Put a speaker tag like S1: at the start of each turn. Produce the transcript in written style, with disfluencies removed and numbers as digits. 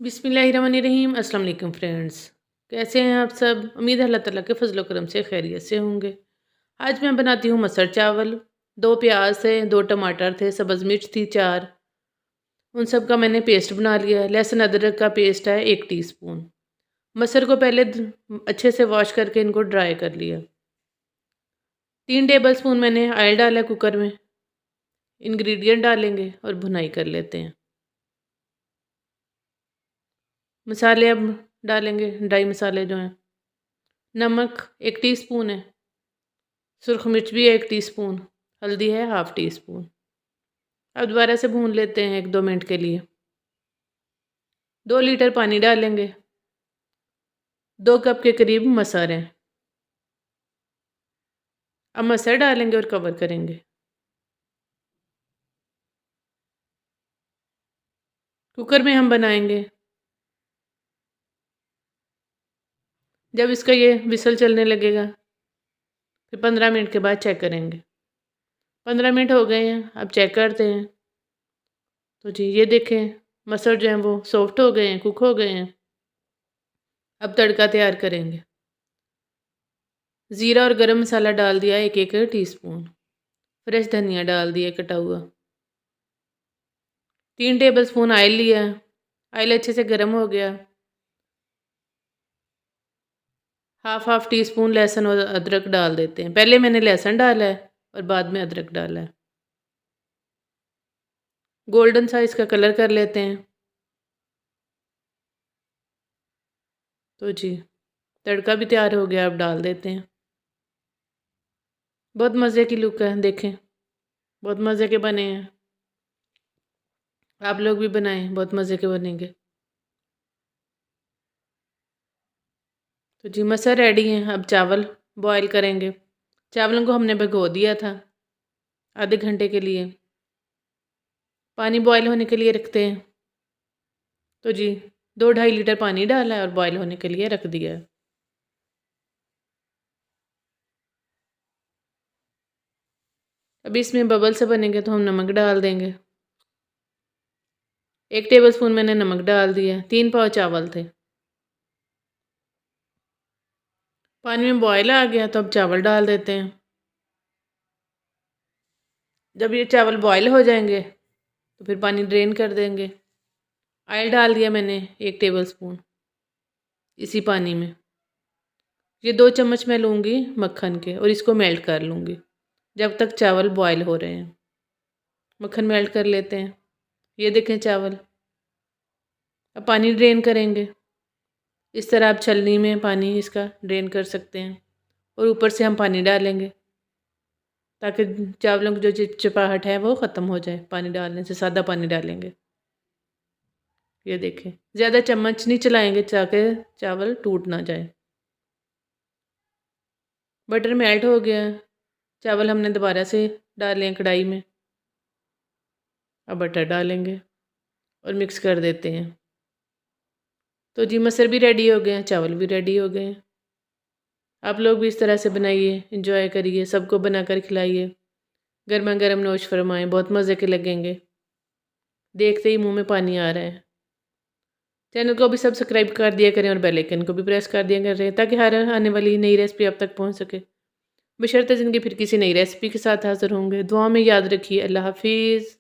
S1: बिस्मिल्लाहिर्रहमानिर्रहीम। अस्सलाम वालेकुम फ्रेंड्स। कैसे हैं आप सब? उम्मीद है अल्लाह ताला के फजल करम से खैरियत से होंगे। आज मैं बनाती हूँ मसर चावल। 2 प्याज थे, 2 टमाटर थे, सब्ज़ मिर्च थी 4। उन सब का मैंने पेस्ट बना लिया है। लहसुन अदरक का पेस्ट है 1 टीस्पून। मसर को पहले अच्छे से वॉश करके इनको ड्राई कर लिया। 3 टेबल स्पून मैंने ऑयल डाला है कुकर में। इंग्रेडिएंट डालेंगे और भुनाई कर लेते हैं। मसाले अब डालेंगे, ड्राई मसाले जो हैं। नमक 1 टीस्पून है। सुरख मिर्च भी है 1 टीस्पून। हल्दी है 1/2 टीस्पून। अब दोबारा से भून लेते हैं 1-2 मिनट के लिए। 2 लीटर पानी डालेंगे। 2 कप के करीब मसर है। अब मसर डालेंगे और कवर करेंगे। कुकर में हम बनाएंगे। जब इसका ये विसल चलने लगेगा फिर 15 मिनट के बाद चेक करेंगे। 15 मिनट हो गए हैं, अब चेक करते हैं। तो जी ये देखें, मसर जो हैं वो सॉफ्ट हो गए हैं, कुक हो गए हैं। अब तड़का तैयार करेंगे। ज़ीरा और गरम मसाला डाल दिया 1-1 टीस्पून। फ्रेश धनिया डाल दिया कटा हुआ। 3 टेबल स्पून ऑयल लिया। ऑयल अच्छे से गर्म हो गया। हाफ टीस्पून लहसुन और अदरक डाल देते हैं। पहले मैंने लहसुन डाला है और बाद में अदरक डाला है। गोल्डन सा इसका कलर कर लेते हैं। तो जी तड़का भी तैयार हो गया, अब डाल देते हैं। बहुत मज़े की लुक है, देखें बहुत मज़े के बने हैं। आप लोग भी बनाएं, बहुत मज़े के बनेंगे। तो जी मसर रेडी हैं। अब चावल बॉईल करेंगे। चावलों को हमने भिगो दिया था आधे घंटे के लिए। पानी बॉईल होने के लिए रखते हैं। तो जी 2-2.5 लीटर पानी डाला है और बॉईल होने के लिए रख दिया है। अभी इसमें बबल से बनेंगे तो हम नमक डाल देंगे। 1 टेबल स्पून मैंने नमक डाल दिया। 3 पाव चावल थे। पानी में बॉयल आ गया तो अब चावल डाल देते हैं। जब ये चावल बॉयल हो जाएंगे तो फिर पानी ड्रेन कर देंगे। ऑयल डाल दिया मैंने 1 टेबल स्पून इसी पानी में। ये 2 चम्मच मैं लूँगी मक्खन के और इसको मेल्ट कर लूँगी जब तक चावल बॉयल हो रहे हैं। मक्खन मेल्ट कर लेते हैं। ये देखें चावल। अब पानी ड्रेन करेंगे। इस तरह आप छलनी में पानी इसका ड्रेन कर सकते हैं और ऊपर से हम पानी डालेंगे ताकि चावलों की जो चिपचिपाहट है वो ख़त्म हो जाए। पानी डालने से सादा पानी डालेंगे। ये देखें, ज़्यादा चम्मच नहीं चलाएंगे ताकि चावल टूट ना जाए। बटर मेल्ट हो गया। चावल हमने दोबारा से डाले हैं कढ़ाई में। अब बटर डालेंगे और मिक्स कर देते हैं। तो जी मसर भी रेडी हो गए हैं, चावल भी रेडी हो गए हैं। आप लोग भी इस तरह से बनाइए, इंजॉय करिए, सबको बनाकर खिलाइए। गर्मा गर्म नोश फरमाएँ, बहुत मज़े के लगेंगे। देखते ही मुंह में पानी आ रहा है। चैनल को भी सब्सक्राइब कर दिया करें और बेल आइकन को भी प्रेस कर दिया करें ताकि हर आने वाली नई रेसिपी आप तक पहुंच सके। बशर्ते ज़िंदगी फिर किसी नई रेसिपी के साथ हाज़िर होंगे। दुआ में याद रखिए। अल्लाह हाफिज़।